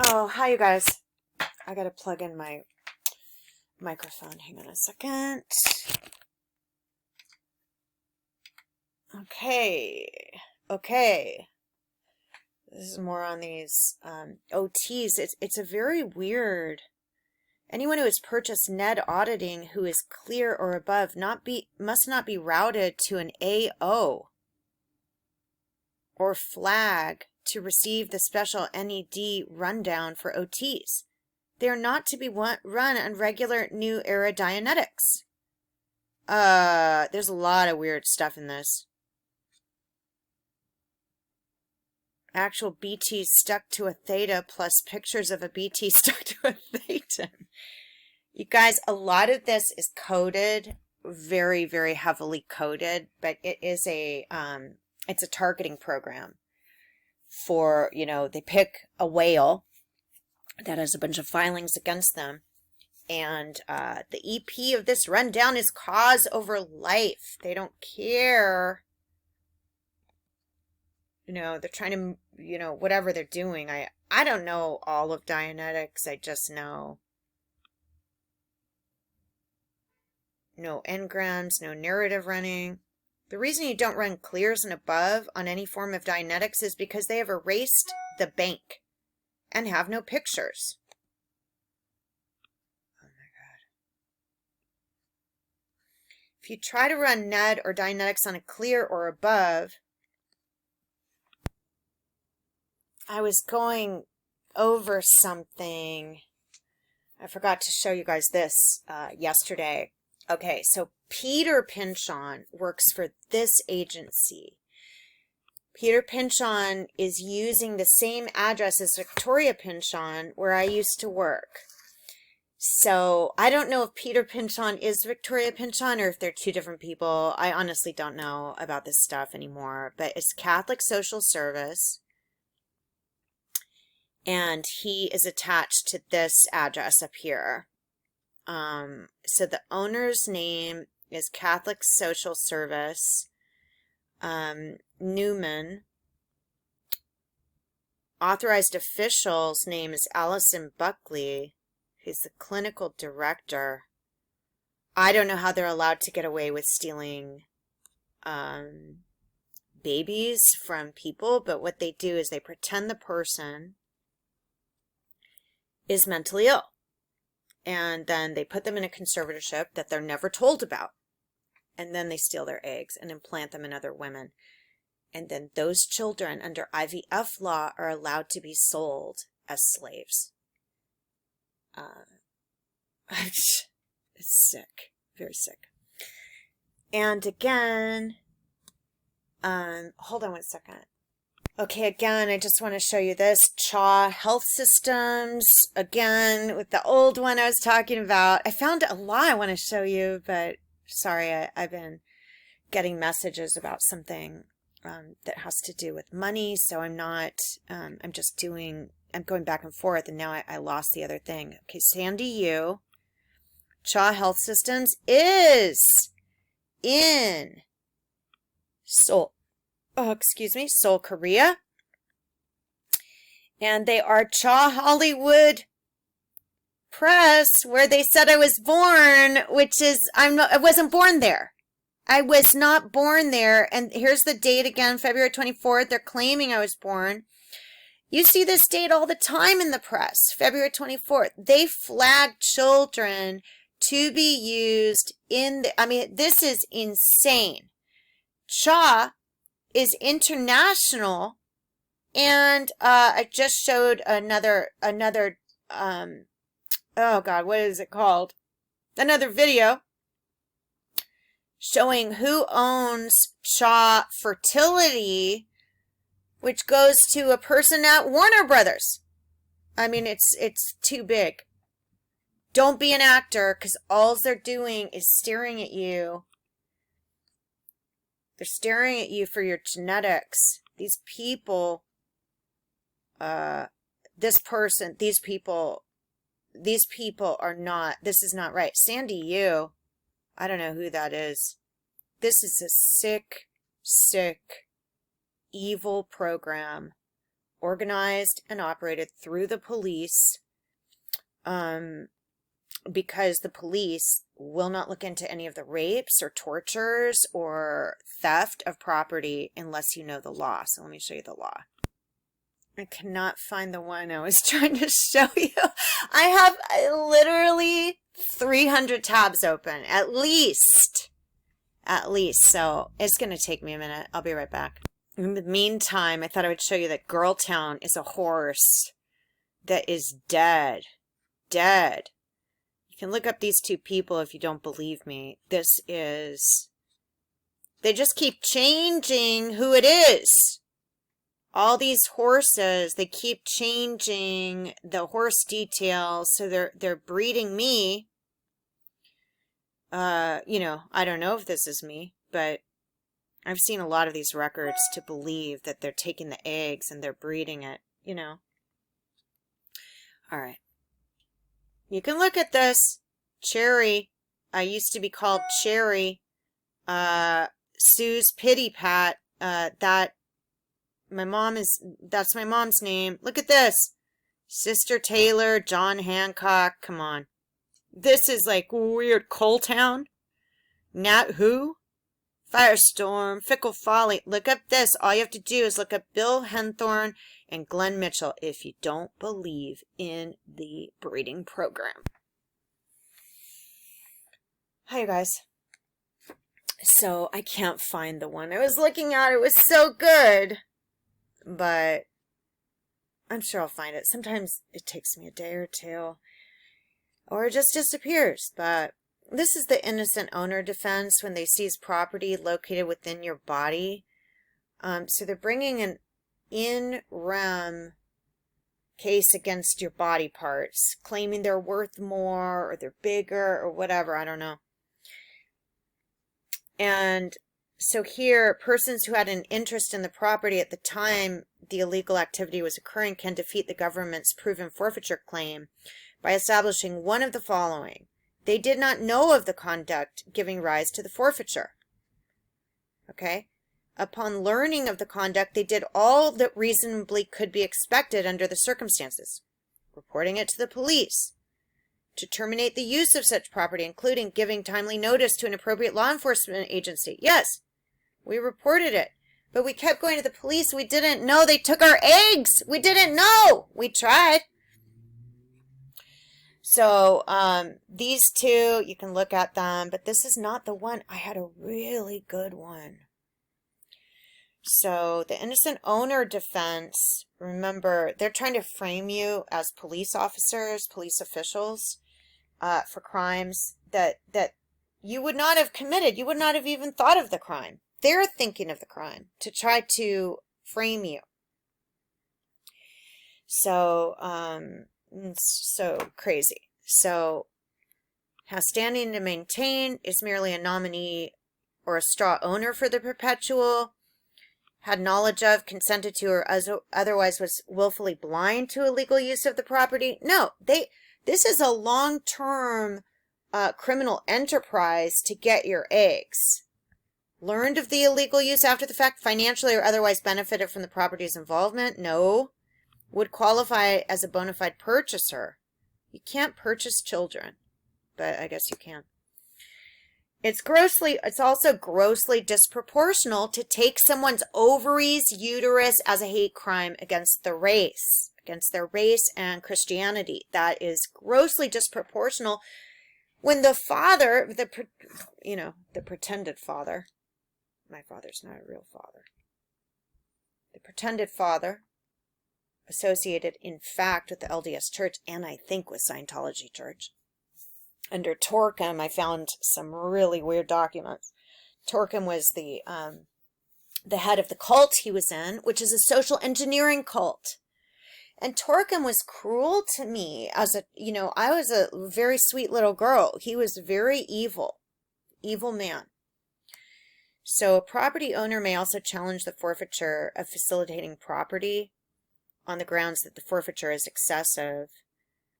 Oh, hi you guys. I gotta plug in my microphone. Hang on a second. Okay. This is more on these OTs. It's a very weird. Anyone who has purchased Ned auditing who is clear or above must not be routed to an AO or flag to receive the special NED rundown for OTs. They are not to be run on regular new era Dianetics. There's a lot of weird stuff in this. Actual BT stuck to a theta plus pictures of a BT stuck to a theta. You guys, a lot of this is coded, very, very heavily coded, but it is it's a targeting program for, they pick a whale that has a bunch of filings against them. And the EP of this rundown is cause over life. They don't care. They're trying to, whatever they're doing. I don't know all of Dianetics. I just know no engrams, no narrative running. The reason you don't run clears and above on any form of Dianetics is because they have erased the bank and have no pictures. Oh my God. If you try to run NED or Dianetics on a clear or above, I was going over something. I forgot to show you guys this yesterday. Okay, so Peter Pinchon works for this agency. Peter Pinchon is using the same address as Victoria Pinchon, where I used to work. So I don't know if Peter Pinchon is Victoria Pinchon or if they're two different people. I honestly don't know about this stuff anymore, but it's Catholic Social Service. And he is attached to this address up here. So the owner's name is Catholic Social Service, Newman. Authorized official's name is Allison Buckley. He's the clinical director. I don't know how they're allowed to get away with stealing babies from people, but what they do is they pretend the person is mentally ill. And then they put them in a conservatorship that they're never told about. And then they steal their eggs and implant them in other women. And then those children under IVF law are allowed to be sold as slaves. It's sick. Very sick. And again, hold on one second. Okay, again, I just want to show you this. CHA Health Systems, again, with the old one I was talking about. I found a lot I want to show you, but sorry, I've been getting messages about something that has to do with money, so I'm going back and forth, and now I lost the other thing. Okay, Sandy U, CHA Health Systems is in Seoul. Seoul, Korea. And they are CHA Hollywood Press, where they said I was born, which is, I wasn't born there. I was not born there. And here's the date again, February 24th. They're claiming I was born. You see this date all the time in the press, February 24th. They flag children to be used this is insane. CHA is international, and I just showed another oh God, what is it called? Another video showing who owns CHA Fertility, which goes to a person at Warner Brothers. It's too big. Don't be an actor, because all they're doing is staring at you. They're staring at you for your genetics. These people, these people are not, this is not right. Sandy U, I don't know who that is. This is a sick, evil program organized and operated through the police, because the police will not look into any of the rapes or tortures or theft of property unless you know the law. So let me show you the law. I cannot find the one I was trying to show you. I have literally 300 tabs open, at least. So it's going to take me a minute. I'll be right back. In the meantime, I thought I would show you that Girl Town is a horse that is dead. Dead. You can look up these two people if you don't believe me. They just keep changing who it is. All these horses, they keep changing the horse details, so they're breeding me. I don't know if this is me, but I've seen a lot of these records to believe that they're taking the eggs and they're breeding it, All right. You can look at this. Cherry. I used to be called Cherry. Sue's Pity Pat. That's my mom's name. Look at this. Sister Taylor, John Hancock. Come on. This is like weird Coal Town. Nat who? Firestorm, Fickle Folly. Look up this. All you have to do is look up Bill Henthorne and Glenn Mitchell if you don't believe in the breeding program. Hi, you guys. So I can't find the one I was looking at. It was so good. But I'm sure I'll find it. Sometimes it takes me a day or two. Or it just disappears. But this is the innocent owner defense when they seize property located within your body. So they're bringing an in rem case against your body parts, claiming they're worth more or they're bigger or whatever. I don't know. And so here, persons who had an interest in the property at the time the illegal activity was occurring can defeat the government's proven forfeiture claim by establishing one of the following. They did not know of the conduct giving rise to the forfeiture. Okay? Upon learning of the conduct, they did all that reasonably could be expected under the circumstances, reporting it to the police, to terminate the use of such property, including giving timely notice to an appropriate law enforcement agency. Yes, we reported it, but we kept going to the police. We didn't know they took our eggs. We didn't know. We tried. So these two, you can look at them, but this is not the one. I had a really good one. So the innocent owner defense, remember, they're trying to frame you as police officers, police officials, for crimes that you would not have committed. You would not have even thought of the crime. They're thinking of the crime to try to frame you. So, it's so crazy. So, has standing to maintain, is merely a nominee or a straw owner for the perpetual, had knowledge of, consented to, or otherwise was willfully blind to illegal use of the property. No, this is a long-term criminal enterprise to get your eggs. Learned of the illegal use after the fact, financially or otherwise benefited from the property's involvement? No. Would qualify as a bona fide purchaser. You can't purchase children, but I guess you can. It's also grossly disproportional to take someone's ovaries, uterus as a hate crime against their race and Christianity. That is grossly disproportional when the father, the pretended father, my father's not a real father, the pretended father, associated in fact with the LDS Church and I think with Scientology Church. Under Torkham, I found some really weird documents. Torkham was the head of the cult he was in, which is a social engineering cult. And Torkham was cruel to me I was a very sweet little girl. He was very evil man. So a property owner may also challenge the forfeiture of facilitating property on the grounds that the forfeiture is excessive.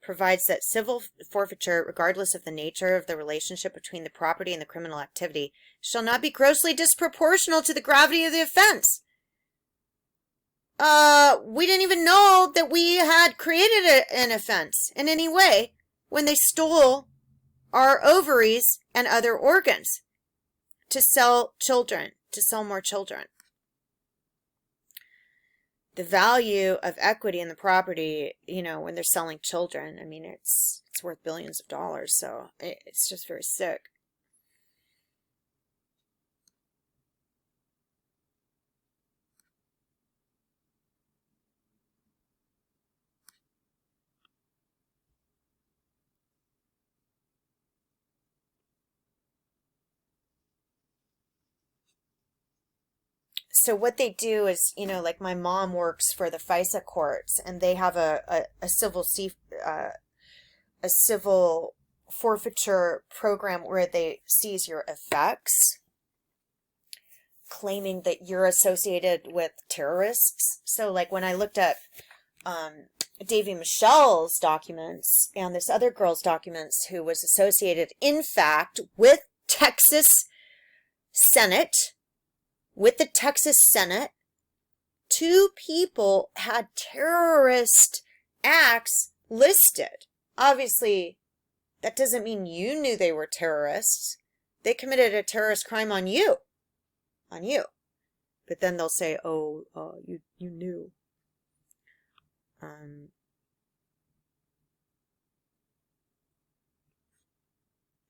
Provides that civil forfeiture, regardless of the nature of the relationship between the property and the criminal activity, shall not be grossly disproportional to the gravity of the offense. we didn't even know that we had created an offense in any way when they stole our ovaries and other organs to sell children, to sell more children. The value of equity in the property, you know, when they're selling children, I mean, it's worth billions of dollars, so it's just very sick. So what they do is, you know, like my mom works for the FISA courts, and they have a civil forfeiture program where they seize your effects, claiming that you're associated with terrorists. So like when I looked up Davy Michelle's documents and this other girl's documents who was associated, in fact, with the Texas Senate, two people had terrorist acts listed. Obviously, that doesn't mean you knew they were terrorists. They committed a terrorist crime on you. On you. But then they'll say, oh, you knew.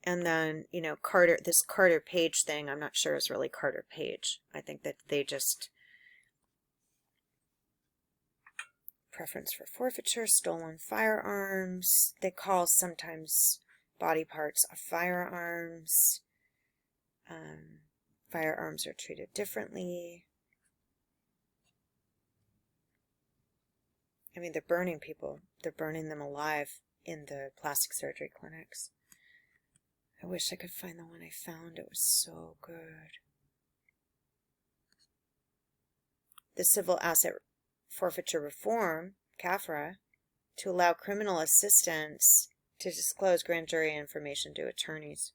And then, you know, this Carter Page thing, I'm not sure is really Carter Page. I think that they just... Preference for forfeiture, stolen firearms. They call sometimes body parts of firearms. Firearms are treated differently. I mean, they're burning people. They're burning them alive in the plastic surgery clinics. I wish I could find the one I found. It was so good. The Civil Asset Forfeiture Reform, CAFRA, to allow criminal assistants to disclose grand jury information to attorneys.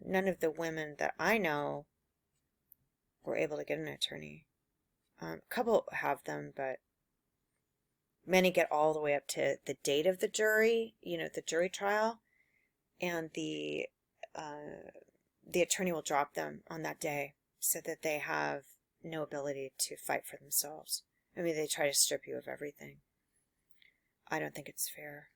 None of the women that I know were able to get an attorney. A couple have them, but many get all the way up to the date of the jury, you know, the jury trial, and the attorney will drop them on that day so that they have no ability to fight for themselves. I mean, they try to strip you of everything. I don't think it's fair.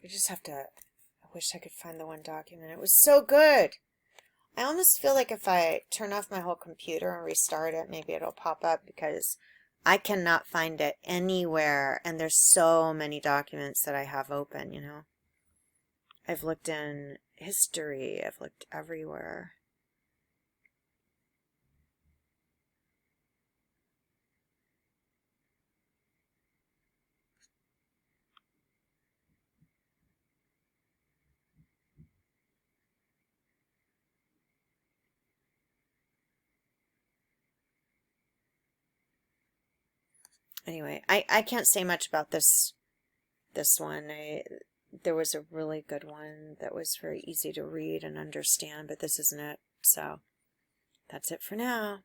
I just have to... I wish I could find the one document. It was so good. I almost feel like if I turn off my whole computer and restart it, maybe it'll pop up, because I cannot find it anywhere, and there's so many documents that I have open, you know. I've looked in history. I've looked everywhere. Anyway, I can't say much about this one. There was a really good one that was very easy to read and understand, but this isn't it. So that's it for now.